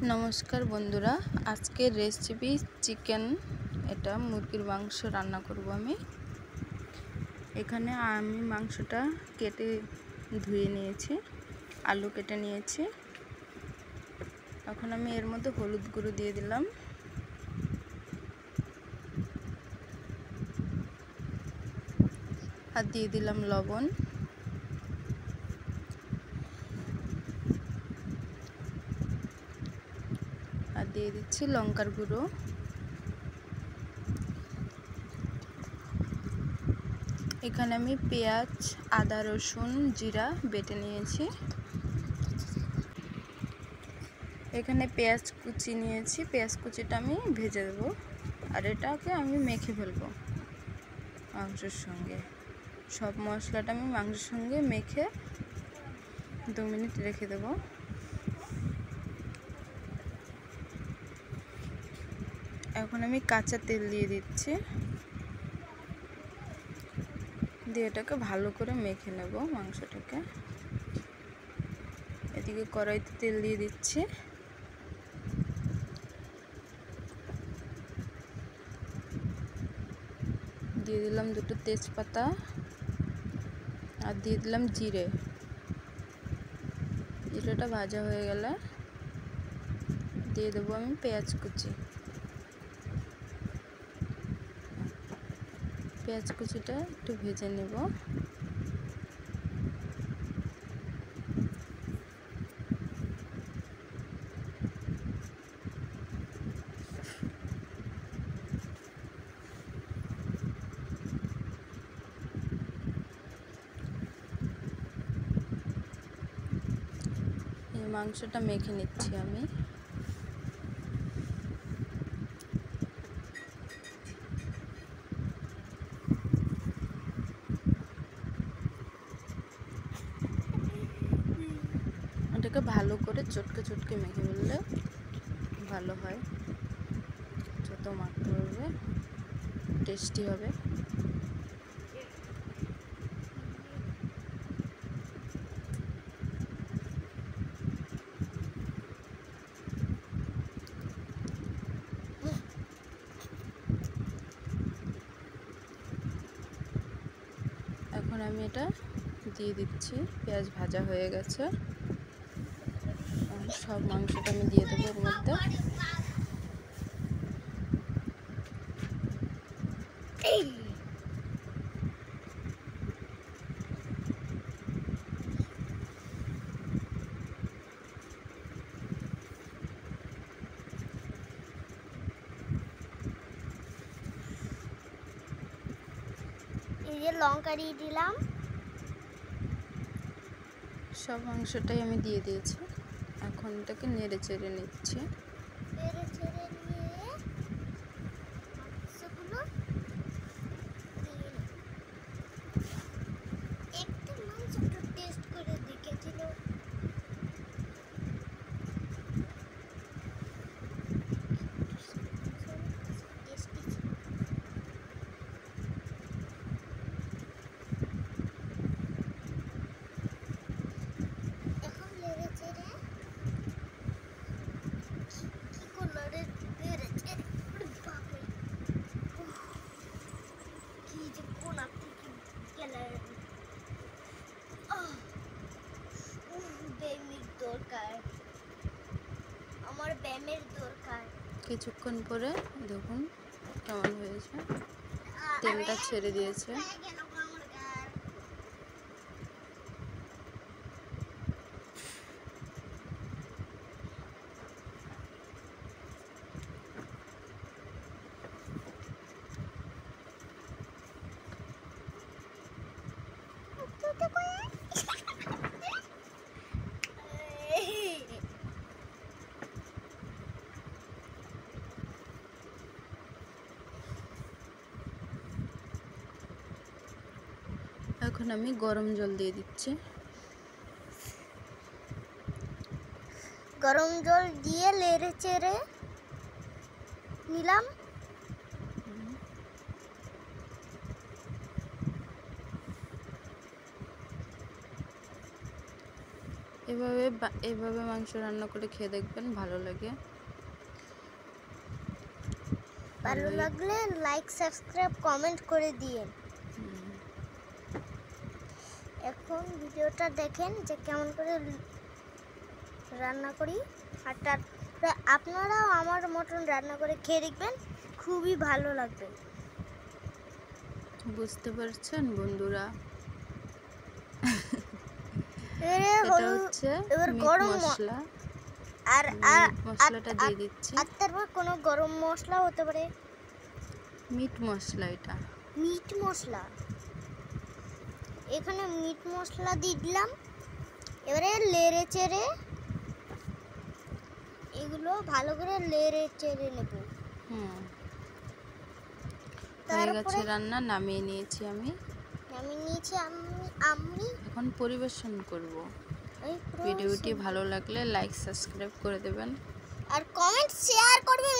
নমস্কার বন্ধুরা, আজকের রেসিপি চিকেন। এটা মুরগির মাংস রান্না করব আমি। এখানে আমি মাংসটা কেটে ধুয়ে নিয়েছি, আলু কেটে নিয়েছি। এখন আমি এর মধ্যে হলুদ গুঁড়ো দিয়ে দিলাম, আর দিয়ে দিলাম লবণ, আর দিয়ে দিচ্ছি লঙ্কার গুঁড়ো। এখানে আমি পেঁয়াজ, আদা, রসুন, জিরা বেটে নিয়েছি। এখানে পেঁয়াজ কুচি নিয়েছি, পেঁয়াজ কুচিটা আমি ভেজে দেবো, আর এটাকে আমি মেখে ফেলবো মাংসের সঙ্গে। সব মশলাটা আমি মাংসের সঙ্গে মেখে 2 মিনিট রেখে দেবো। এখন আমি কাঁচা তেল দিয়ে দিচ্ছি, দিয়ে এটাকে ভালো করে মেখে নেব মাংসটাকে। এদিকে কড়াইতে তেল দিয়ে দিচ্ছি, দিয়ে দিলাম 2টো তেজপাতা, আর দিয়ে দিলাম জিরে। জিরেটা ভাজা হয়ে গেলে দিয়ে দেবো আমি পেঁয়াজ কুচি। পেঁয়াজ কুচিটা একটু ভেজে নেব। এই মাংসটা মেখে নিচ্ছি আমি। এটাকে ভালো করে চটকে চটকে মেখে ফেললে ভালো হয়, যত মাখতে পারবে টেস্টি হবে। এখন আমি এটা দিয়ে দিচ্ছি, পেঁয়াজ ভাজা হয়ে গেছে। সব মাংসটা আমি দিয়ে দেবো এর মধ্যে। এই যে লঙ্কা দিয়ে দিলাম। সব মাংসটাই আমি দিয়ে দিয়েছি। এখন এটাকে নেড়ে চেড়ে নিচ্ছি। নেড়ে চেড়ে নিয়ে মাংসগুলো দিয়ে একটু মাংসটা টেস্ট করে দেখেছিল। আমার ব্যায়ামের দরকার। কিছুক্ষণ পরে দেখুন কেমন হয়েছে, তেলটা ছেড়ে দিয়েছে। এখন আমি গরম জল দিয়ে দিচ্ছি। গরম জল দিয়ে নেড়ে চেড়ে নিলাম। এবার এভাবে মাংস রান্না করে খেয়ে দেখবেন, ভালো লাগে। ভালো লাগলে লাইক সাবস্ক্রাইব কমেন্ট করে দিয়েন। এখন ভিডিওটা দেখেন যে কেমন করে রান্না করি, আর তারপরে আপনারাও আমার মতন রান্না করে খেয়ে দেখবেন, খুবই ভালো লাগবে। বুঝতে পারছেন বন্ধুরা? এটা হচ্ছে গরম মশলা, আর মশলাটা দিয়ে দিচ্ছি। আর তারপর কোনো গরম মশলা হতে পারে, মিট মশলা, এটা মিট মশলা। এখানে মিট মশলা দিয়ে দিলাম। এবারে লেড়ে চেড়ে এগুলো ভালো করে লেড়ে চেড়ে নেব। হয়ে গেছে রান্না, নামিয়ে নিয়েছি আমি। এখন পরিবেশন করব। ভিডিওটি ভালো লাগলে লাইক সাবস্ক্রাইব করে দেবেন আর কমেন্ট শেয়ার করবেন।